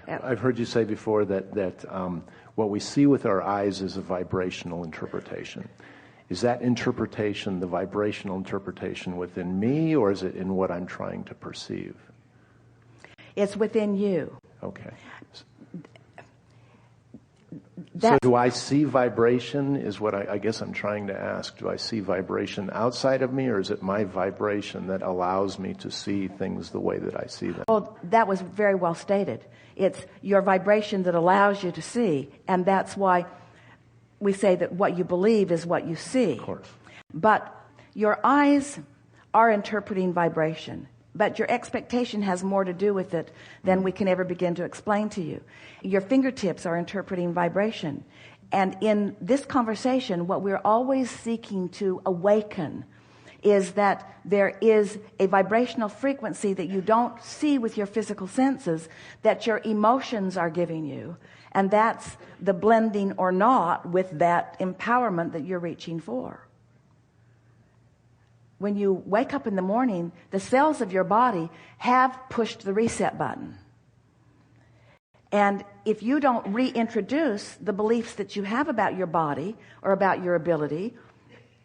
I've heard you say before that what we see with our eyes is a vibrational interpretation. Is that interpretation, the vibrational interpretation, within me, or is it in what I'm trying to perceive? It's within you. Okay. So do I see vibration is what I guess I'm trying to ask. Do I see vibration outside of me, or is it my vibration that allows me to see things the way that I see them? Well, that was very well stated. It's your vibration that allows you to see, and that's why we say that what you believe is what you see. Of course. But your eyes are interpreting vibration. But your expectation has more to do with it than we can ever begin to explain to you. Your fingertips are interpreting vibration. And in this conversation, what we're always seeking to awaken is that there is a vibrational frequency that you don't see with your physical senses, that your emotions are giving you. And that's the blending or not with that empowerment that you're reaching for. When you wake up in the morning, the cells of your body have pushed the reset button. And if you don't reintroduce the beliefs that you have about your body or about your ability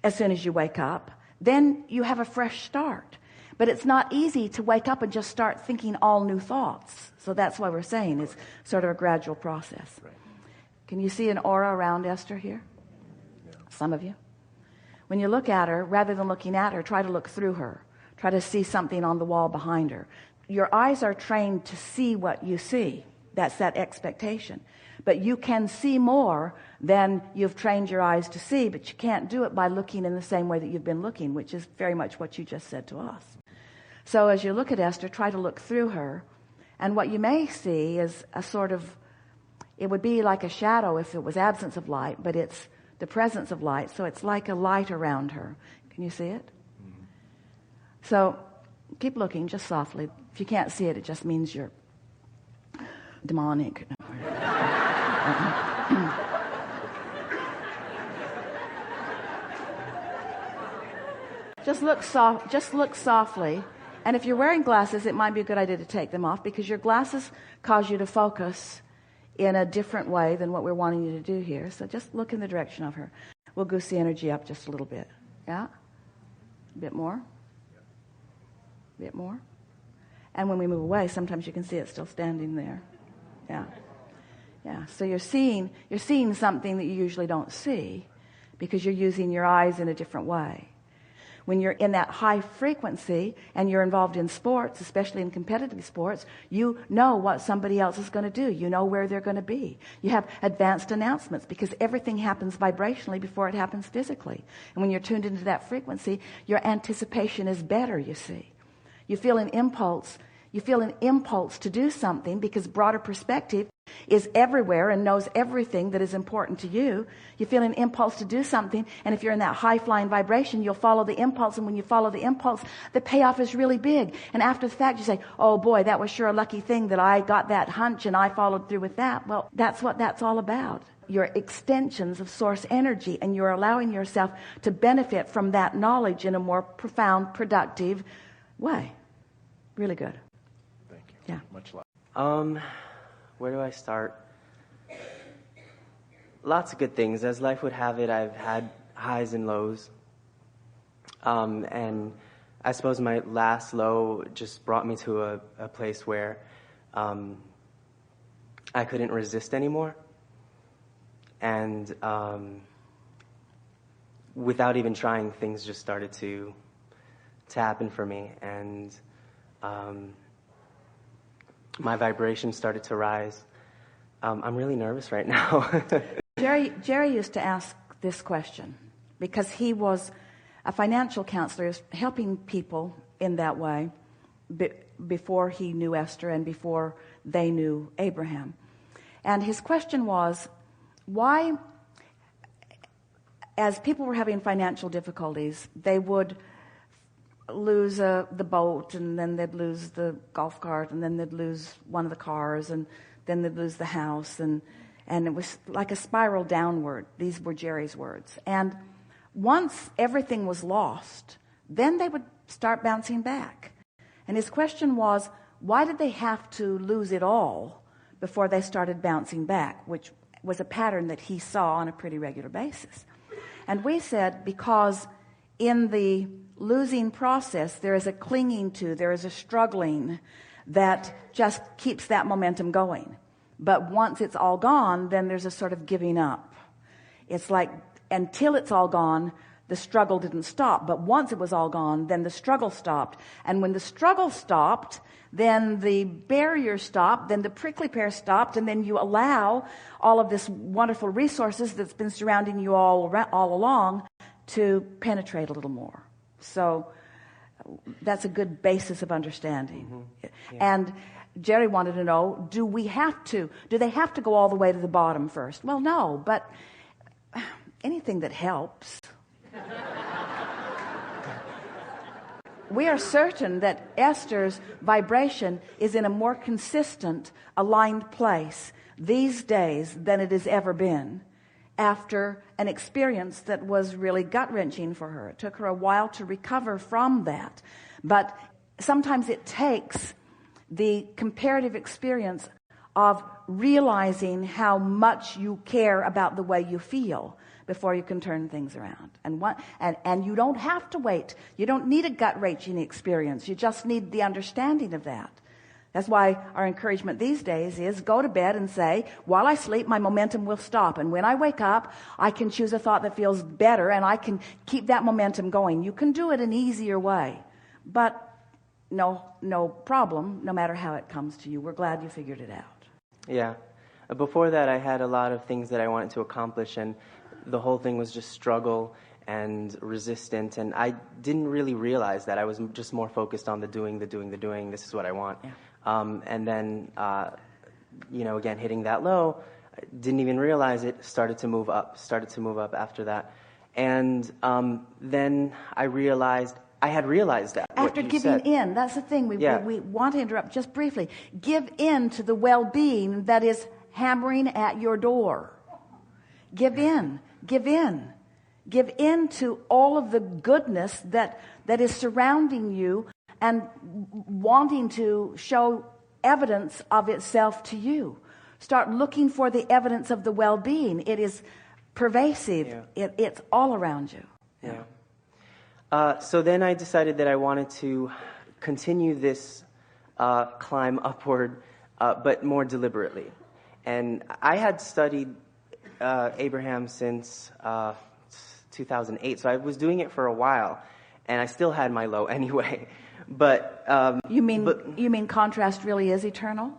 as soon as you wake up, then you have a fresh start. But it's not easy to wake up and just start thinking all new thoughts. So that's why we're saying it's sort of a gradual process. Right. Can you see an aura around Esther here? Yeah. Some of you. When you look at her, rather than looking at her, try to look through her. Try to see something on the wall behind her. Your eyes are trained to see what you see. That's that expectation. But you can see more than you've trained your eyes to see, but you can't do it by looking in the same way that you've been looking, which is very much what you just said to us. So as you look at Esther, try to look through her. And what you may see is a sort of, it would be like a shadow if it was absence of light, but it's the presence of light. So it's like a light around her. Can you see it? Mm-hmm. So keep looking just softly. If you can't see it, it just means you're demonic. Just look softly. And if you're wearing glasses, it might be a good idea to take them off, because your glasses cause you to focus in a different way than what we're wanting you to do here. So just look in the direction of her. We'll goose the energy up just a little bit. Yeah? A bit more. A bit more. And when we move away, sometimes you can see it still standing there. Yeah. Yeah. So you're seeing something that you usually don't see, because you're using your eyes in a different way. When you're in that high frequency and you're involved in sports, especially in competitive sports, you know what somebody else is going to do. You know where they're going to be. You have advanced announcements, because everything happens vibrationally before it happens physically. And when you're tuned into that frequency, your anticipation is better, you see. You feel an impulse. You feel an impulse to do something, because broader perspective is everywhere and knows everything that is important to you. You feel an impulse to do something, and if you're in that high-flying vibration, you'll follow the impulse, and when you follow the impulse, the payoff is really big. And after the fact, you say, oh boy, that was sure a lucky thing that I got that hunch and I followed through with that. Well, that's what that's all about. You're extensions of source energy, and you're allowing yourself to benefit from that knowledge in a more profound, productive way. Really good. Thank you. Yeah. Much love. Where do I start? Lots of good things. As life would have it, I've had highs and lows. And I suppose my last low just brought me to a place where I couldn't resist anymore. And without even trying, things just started to happen for me. And my vibration started to rise. I'm really nervous right now. Jerry used to ask this question because he was a financial counselor, helping people in that way before he knew Esther and before they knew Abraham. And his question was, why, as people were having financial difficulties, they would lose the boat, and then they'd lose the golf cart, and then they'd lose one of the cars, and then they'd lose the house, and it was like a spiral downward. These were Jerry's words. And once everything was lost, then they would start bouncing back. And his question was, why did they have to lose it all before they started bouncing back, which was a pattern that he saw on a pretty regular basis. And we said, because in the losing process, there is a clinging to, there is a struggling that just keeps that momentum going. But once it's all gone, then there's a sort of giving up. It's like, until it's all gone, the struggle didn't stop. But once it was all gone, then the struggle stopped. And when the struggle stopped, then the barrier stopped, then the prickly pear stopped, and then you allow all of this wonderful resources that's been surrounding you all along to penetrate a little more. So that's a good basis of understanding. Mm-hmm. Yeah. And Jerry wanted to know, do they have to go all the way to the bottom first? Well, no, but anything that helps. We are certain that Esther's vibration is in a more consistent, aligned place these days than it has ever been after an experience that was really gut-wrenching for her. It took her a while to recover from that. But sometimes it takes the comparative experience of realizing how much you care about the way you feel before you can turn things around. And you don't have to wait. You don't need a gut-wrenching experience. You just need the understanding of that. That's why our encouragement these days is go to bed and say, while I sleep, my momentum will stop. And when I wake up, I can choose a thought that feels better, and I can keep that momentum going. You can do it an easier way. But no problem, no matter how it comes to you. We're glad you figured it out. Yeah. Before that, I had a lot of things that I wanted to accomplish, and the whole thing was just struggle and resistant, and I didn't really realize that. I was just more focused on the doing. This is what I want. Yeah. And then, again, hitting that low, didn't even realize it, started to move up after that. And then I had realized that. After giving in, that's the thing. We want to interrupt just briefly. Give in to the well-being that is hammering at your door. Give in. Give in. Give in to all of the goodness that is surrounding you and wanting to show evidence of itself to you. Start looking for the evidence of the well-being. It is pervasive. Yeah. It's all around you. Yeah. So then I decided that I wanted to continue this climb upward, but more deliberately. And I had studied Abraham since 2008, so I was doing it for a while, and I still had my low anyway. But you mean contrast really is eternal?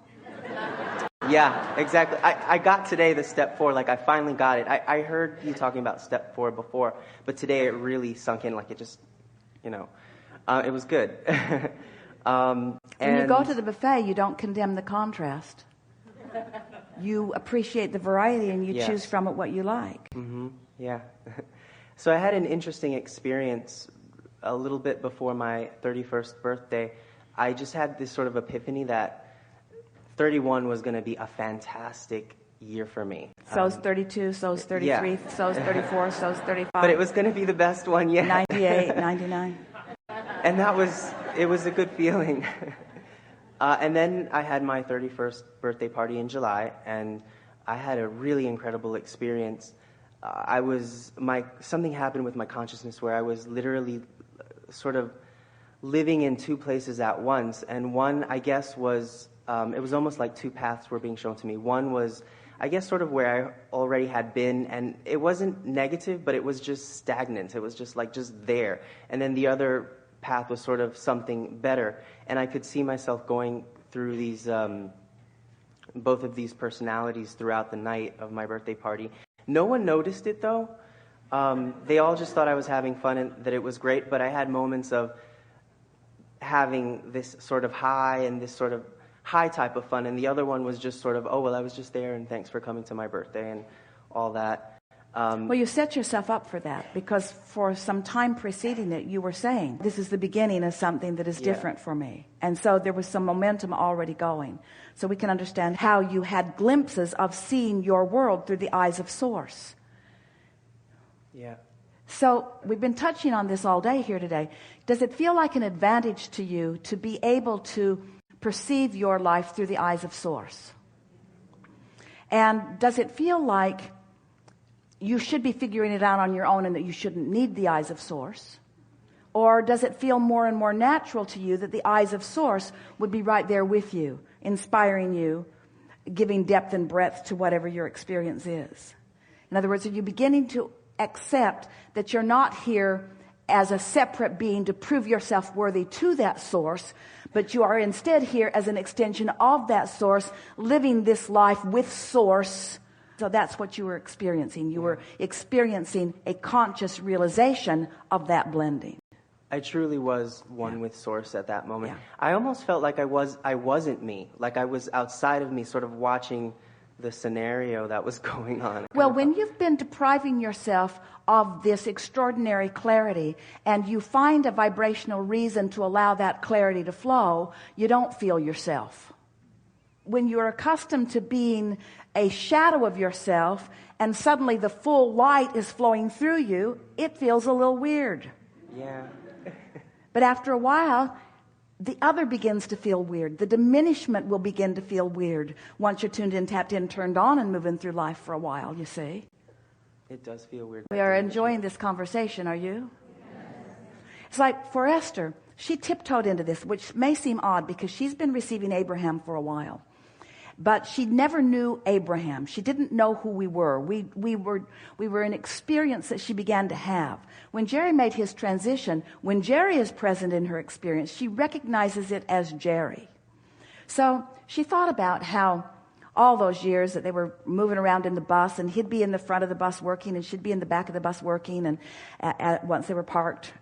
Yeah, exactly. I got today the step 4, like I finally got it. I heard you talking about step 4 before, but today it really sunk in, like it just, it was good. When you go to the buffet, you don't condemn the contrast. You appreciate the variety and you choose from it what you like. Mm-hmm. Yeah. So I had an interesting experience a little bit before my 31st birthday. I just had this sort of epiphany that 31 was going to be a fantastic year for me. So's 32, so's 33, so's 34, so's 35. But it was going to be the best one yet. 98, 99. And it was a good feeling. And then I had my 31st birthday party in July, and I had a really incredible experience. Something happened with my consciousness where I was literally sort of living in 2 places at once. And one, I guess, was, it was almost like 2 paths were being shown to me. One was, I guess, sort of where I already had been, and it wasn't negative, but it was just stagnant. It was just there. And then the other path was sort of something better. And I could see myself going through these, both of these personalities throughout the night of my birthday party. No one noticed it, though. They all just thought I was having fun and that it was great, but I had moments of having this sort of high and this sort of high type of fun, and the other one was just sort of, oh, well, I was just there, and thanks for coming to my birthday, and all that. Well, you set yourself up for that, because for some time preceding it, you were saying, this is the beginning of something that is different for me. And so there was some momentum already going. So we can understand how you had glimpses of seeing your world through the eyes of Source. Yeah. So we've been touching on this all day here today. Does it feel like an advantage to you to be able to perceive your life through the eyes of Source? And does it feel like you should be figuring it out on your own and that you shouldn't need the eyes of Source? Or does it feel more and more natural to you that the eyes of Source would be right there with you, inspiring you, giving depth and breadth to whatever your experience is? In other words, are you beginning to accept that you're not here as a separate being to prove yourself worthy to that Source, but you are instead here as an extension of that Source, living this life with Source? So that's what you were experiencing. You were experiencing a conscious realization of that blending. I truly was one with Source at that moment. Yeah. I almost felt like I wasn't me, like I was outside of me, sort of watching the scenario that was going on. Well, when you've been depriving yourself of this extraordinary clarity and you find a vibrational reason to allow that clarity to flow, you don't feel yourself. When you're accustomed to being a shadow of yourself and suddenly the full light is flowing through you, it feels a little weird. Yeah. But after a while, the other begins to feel weird. The diminishment will begin to feel weird once you're tuned in, tapped in, turned on, and moving through life for a while, you see. It does feel weird. We are enjoying this conversation, are you? Yes. It's like for Esther, she tiptoed into this, which may seem odd because she's been receiving Abraham for a while. But she never knew Abraham. She didn't know who we were. We were an experience that she began to have. When Jerry made his transition, when Jerry is present in her experience, she recognizes it as Jerry. So she thought about how all those years that they were moving around in the bus, and he'd be in the front of the bus working, and she'd be in the back of the bus working, and once they were parked,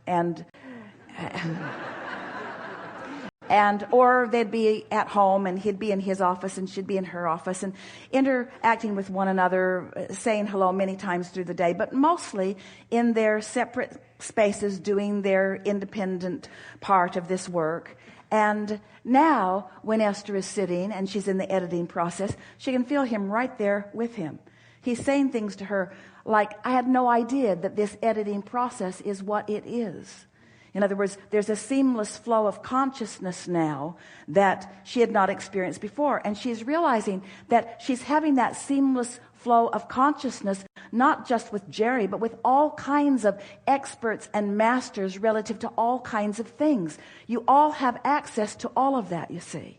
or they'd be at home and he'd be in his office and she'd be in her office and interacting with one another, saying hello many times through the day, but mostly in their separate spaces doing their independent part of this work. And now when Esther is sitting and she's in the editing process, she can feel him right there with him. He's saying things to her like, I had no idea that this editing process is what it is. In other words, there's a seamless flow of consciousness now that she had not experienced before. And she's realizing that she's having that seamless flow of consciousness, not just with Jerry, but with all kinds of experts and masters relative to all kinds of things. You all have access to all of that, you see.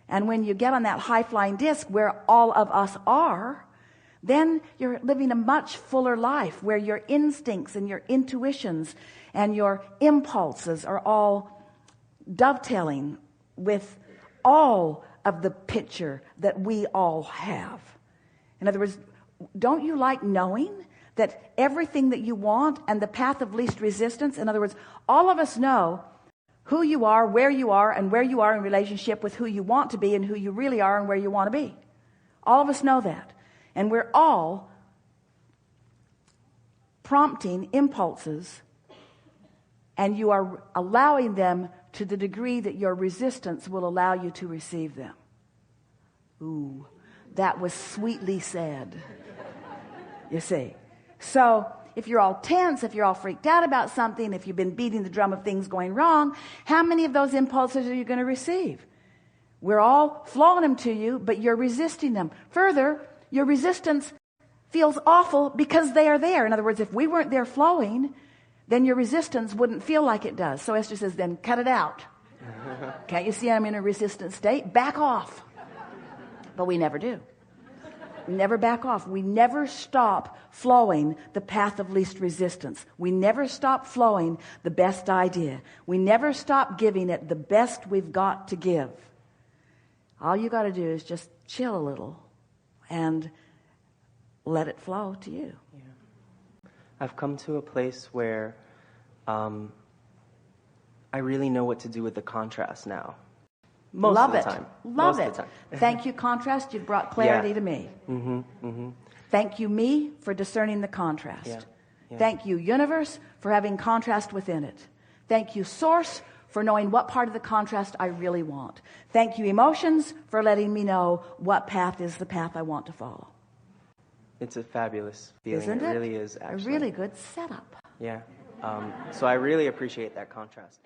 And when you get on that high-flying disc where all of us are, then you're living a much fuller life where your instincts and your intuitions and your impulses are all dovetailing with all of the picture that we all have. In other words, don't you like knowing that everything that you want and the path of least resistance, in other words, all of us know who you are, and where you are in relationship with who you want to be and who you really are and where you want to be. All of us know that. And we're all prompting impulses, and you are allowing them to the degree that your resistance will allow you to receive them. Ooh, that was sweetly said. You see. So if you're all tense, if you're all freaked out about something, if you've been beating the drum of things going wrong, how many of those impulses are you going to receive? We're all flowing them to you, but you're resisting them. Further, your resistance feels awful because they are there. In other words, if we weren't there flowing, then your resistance wouldn't feel like it does. So Esther says, then cut it out. Can't you see I'm in a resistant state? Back off. But we never do. We never back off. We never stop flowing the path of least resistance. We never stop flowing the best idea. We never stop giving it the best we've got to give. All you got to do is just chill a little and let it flow to you. Yeah. I've come to a place where I really know what to do with the contrast now. Most Love of the it. time. Love Most it. of the time. Thank you, contrast. You've brought clarity Yeah. to me. Mm-hmm, mm-hmm. Thank you, me, for discerning the contrast. Yeah. Yeah. Thank you, universe, for having contrast within it. Thank you, source, for knowing what part of the contrast I really want. Thank you, emotions, for letting me know what path is the path I want to follow. It's a fabulous feeling. Isn't it? It really is, actually. A really good setup. Yeah. So I really appreciate that contrast.